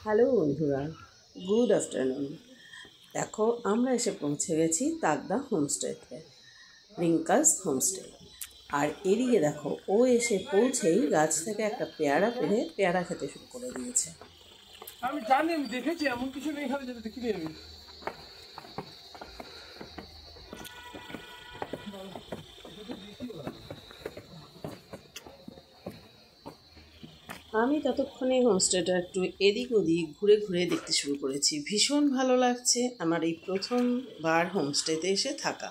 Hello বন্ধুরা, good afternoon. দেখো আমরা এসে পৌঁছে গেছি তাগদা হোমস্টেতে, রিঙ্কাস হোমস্টে। আর এদিকে দেখো ও এসে পৌঁছেই গাছ থেকে একটা পেয়ারা পেড়ে পেয়ারা খেতে শুরু করে দিয়েছে। আমি জানি, আমি দেখেছি, এমন কিছু নেই এখানে যেটা দেখিনি আমি। আমি ততক্ষণে হোমস্টেটা একটু এদিক ওদিক ঘুরে ঘুরে দেখতে শুরু করেছি। ভীষণ ভালো লাগছে আমার এই প্রথমবার হোমস্টেতে এসে থাকা।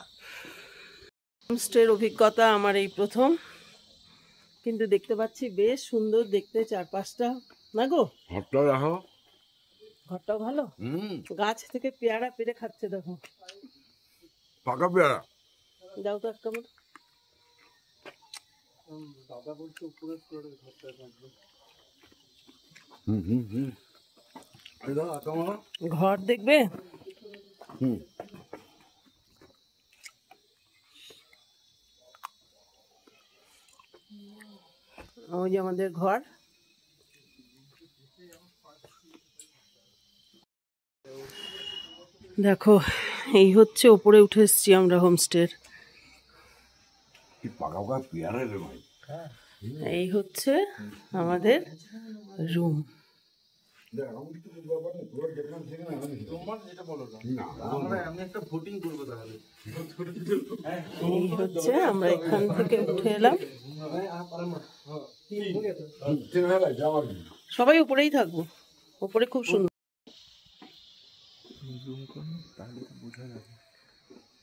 হোমস্টের অভিজ্ঞতা আমার এই প্রথম, কিন্তু দেখতে পাচ্ছি বেশ সুন্দর দেখতে চারপাশটা। না গো, ঘরটা দেখো, ঘরটাও ভালো। গাছ থেকে পেয়ারা পেরে খাচ্ছে দেখো, পাকা পেয়ারা। যাও তো একটা দাদা বলছে উপরে ফ্লোরের ঘরটা থাকবে। ঘর দেখবে। ওই যে আমাদের ঘর। দেখো এই হচ্ছে ওপরে উঠে এসছি আমরা হোমস্টের। এই হচ্ছে আমাদের রুম। এই হচ্ছে, আমরা এখান থেকে উঠে এলাম, সবাই উপরেই থাকবো। উপরে খুব সুন্দর,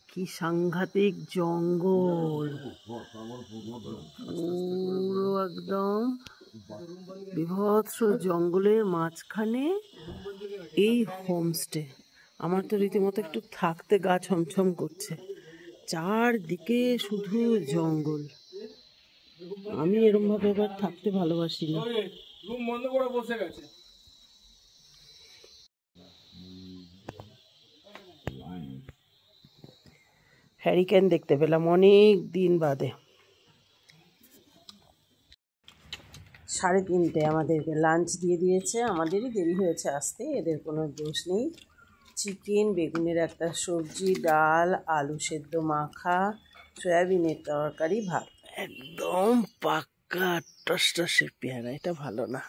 কি সাংঘাতিক জঙ্গল, পুরো একদম বিভৎস জঙ্গলের মাঝখানে এই হোমস্টে। আমার তো রীতিমতো একটু থাকতে গা ছমছম করছে, চারদিকে শুধু জঙ্গল। আমি এরকম ভাবে এবার থাকতে ভালোবাসি না। রুম বন্ধ করে বসে গেছে। হ্যারিকেন দেখতে পেলাম অনেক দিন বাদে। 3:30 আমাদেরকে লাঞ্চ দিয়ে দিয়েছে। আমাদেরই দেরি হয়েছে আসতে, এদের কোনো দোষ নেই। চিকেন, বেগুনের একটা সবজি, ডাল, আলু সেদ্ধ মাখা, সয়াবিনের তরকারি, ভাত। একদম পাক্কা টসটসে পেয়ারা। এটা ভালো না,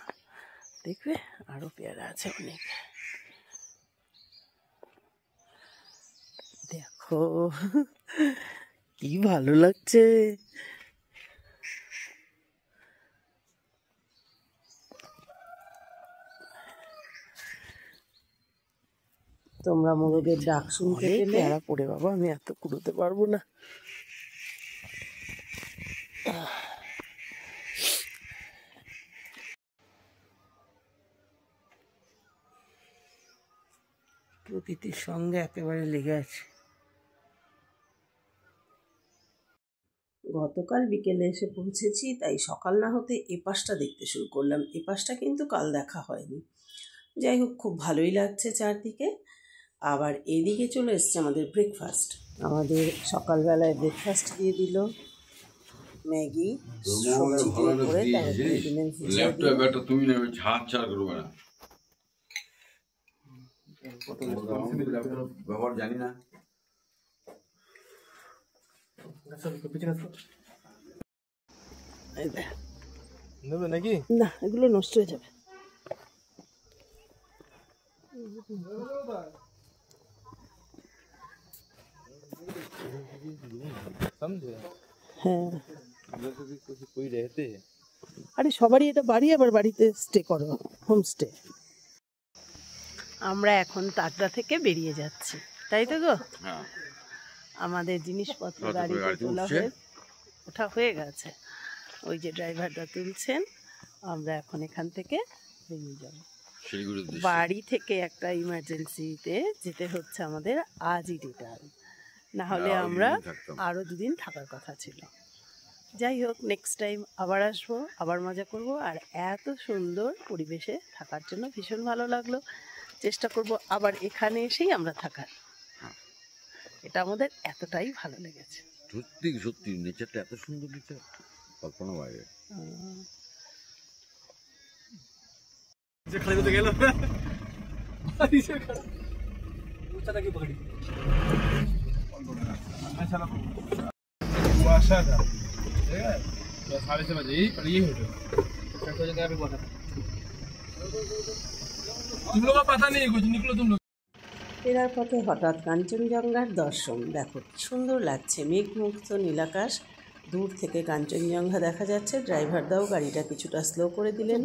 দেখবে আরো পেয়ারা আছে অনেক। দেখো কি ভালো লাগছে। তোমরা মোরগের ডাক শুনতে পেলে। পেয়ারা পড়ে বাবা, আমি এত কুড়োতে পারবো না। প্রকৃতির সঙ্গে একেবারে লেগে আছে। গতকাল বিকেলে এসে পৌঁছেছি, তাই সকাল না হতে এ পাশটা দেখতে শুরু করলাম। এ পাশটা কিন্তু কাল দেখা হয়নি। যাই হোক, খুব ভালোই লাগছে চারদিকে। আবার এদিকে চলে এসছে আমাদের ব্রেকফাস্ট। আমাদের সকালবেলায় ব্রেকফাস্ট দিয়ে দিল ম্যাগি, সবজি দিয়ে করে, তারপরে ডিমের ভুজিয়া দিয়ে। তুমি নেবে ঝাঁঝ ছাড় করবে না, ব্যবহার জানি না। নেবে নাকি? না, এগুলো নষ্ট হয়ে যাবে। হ্যাঁ, আরে সবারই এটা বাড়ি, আবার বাড়িতে স্টে করো, হোমস্টে। আমরা এখন তাগদা থেকে বেরিয়ে যাচ্ছি, তাই তো গো? আমাদের জিনিসপত্র গাড়িতে ওঠা হয়ে গেছে। ওই যে ড্রাইভাররা তুলছেন। আমরা এখন এখান থেকে বেরিয়ে যাব বাড়ি থেকে। একটা ইমার্জেন্সিতে যেতে হচ্ছে আমাদের, আজই রিটার্ন, না হলে আমরা আরও 2 দিন থাকার কথা ছিল। যাই হোক, নেক্সট টাইম আবার আসবো, আবার মজা করব। আর এত সুন্দর পরিবেশে থাকার জন্য ভীষণ ভালো লাগলো। চেষ্টা করব আবার এখানে এসেই আমরা থাকার। এটা আমাদের এতটাই ভালো লেগেছে। সত্যি সত্যি নেচারটা এত সুন্দর, নেচার কল্পনা বাইরে। যে খালি করতে গেলাম। की पकड़ी अच्छा ना कुआशा था ठीक है 6:30 बजे ही पर ये होटल तुम लोग का पता नहीं कुछ निकलो तुम लोग ফেরার পথে হঠাৎ কাঞ্চনজঙ্ঘার দর্শন। দেখো কি সুন্দর লাগছে, মেঘমুক্ত নীলাকাশ, দূর থেকে কাঞ্চনজঙ্ঘা দেখা যাচ্ছে। ড্রাইভারদাও গাড়িটা কিছুটা স্লো করে দিলেন,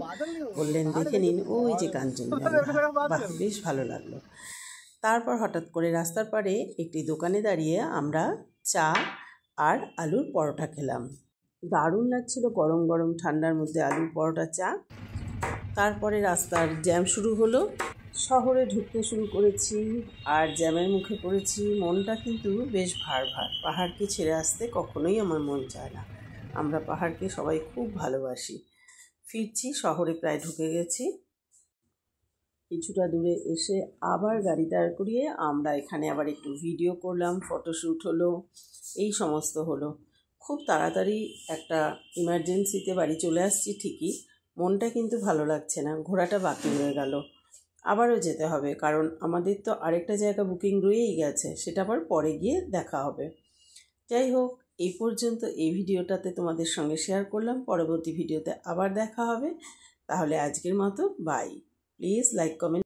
বললেন দেখে নিন ওই যে কাঞ্চনজঙ্ঘা। বাহ, বেশ ভালো লাগলো। তারপর হঠাৎ করে রাস্তার পাড়ে একটি দোকানে দাঁড়িয়ে আমরা চা আর আলুর পরোটা খেলাম। দারুণ লাগছিল গরম গরম ঠান্ডার মধ্যে আলুর পরোটা, চা। তারপরে রাস্তার জ্যাম শুরু হলো, শহরে ঢুকতে শুরু করেছি আর জ্যামের মুখে পড়েছি। মনটা কিন্তু বেশ ভার ভার। পাহাড়কে ছেড়ে আসতে কখনোই আমার মন চায় না। আমরা পাহাড়কে সবাই খুব ভালোবাসি। ফিরছি, শহরে প্রায় ঢুকে গেছি। কিছুটা দূরে এসে আবার গাড়ি দাঁড় করিয়ে আমরা এখানে আবার একটু ভিডিও করলাম, ফটোশ্যুট হলো, এই সমস্ত হলো। খুব তাড়াতাড়ি একটা ইমার্জেন্সিতে বাড়ি চলে আসছি ঠিকই, মনটা কিন্তু ভালো লাগছে না, ঘোরাটা বাকি হয়ে গেল। আবারও যেতে হবে, কারণ আমাদের তো আরেকটা জায়গা বুকিং রয়েই গেছে, সেটা আবার পরে গিয়ে দেখা হবে। যাই হোক, এই পর্যন্ত এই ভিডিওটাতে তোমাদের সঙ্গে শেয়ার করলাম। পরবর্তী ভিডিওতে আবার দেখা হবে। তাহলে আজকের মতো বাই। Please like, comment.